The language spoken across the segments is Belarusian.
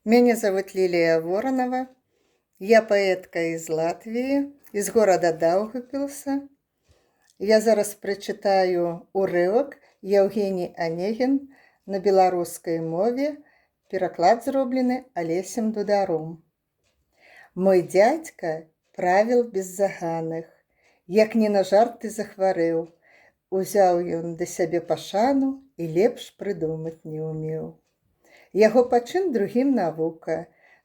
Меня зовут Лилия Воронова. Я поэтка из Латвии, из города Даугавпилса. Я зараз прачытаю урывак Евгений Онегин на беларускай мове. Пераклад зроблены Алесем Дударом. Мой дядька правіл без заганых, як не на жарты захварэў. Узяў ён да сябе пашану і лепш прыдумаць не ўмеў. Яго пачын другім навука,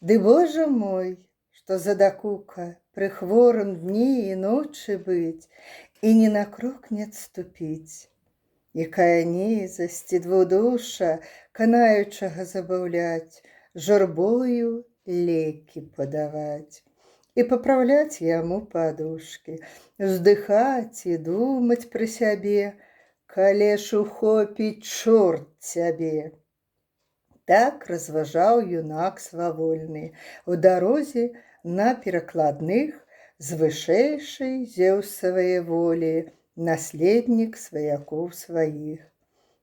ды Божа мой, што за дакука пры хворым дні і ночы быць і ні на крок не адступіць. Якая нізасць і двудуша канаючага забаўляць, журбою лекі падаваць і папраўляць яму падушкі, уздыхаць і думаць пры сябе, калі ж ухопіць чорт цябе. Так разважаў юнак свавольны у дарозе на перакладных з вышэйшай зеўсавае волі, наследнік сваякоў сваіх.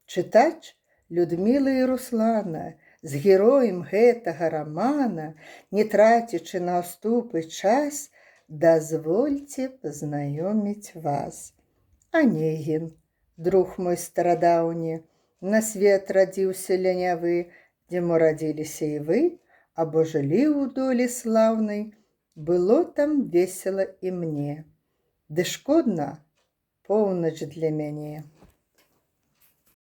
Чытач Людмілы і Руслана з героем гэтага рамана, не трацячы на ўступы час, дазвольце пазнаёміць вас. Онегін, друг мой старадаўні, на свет радзіўся лянявы, дзе мо радзіліся і вы, або жылі ў долі слаўнай, было там весела і мне. Ды шкодна поўнач для мяне.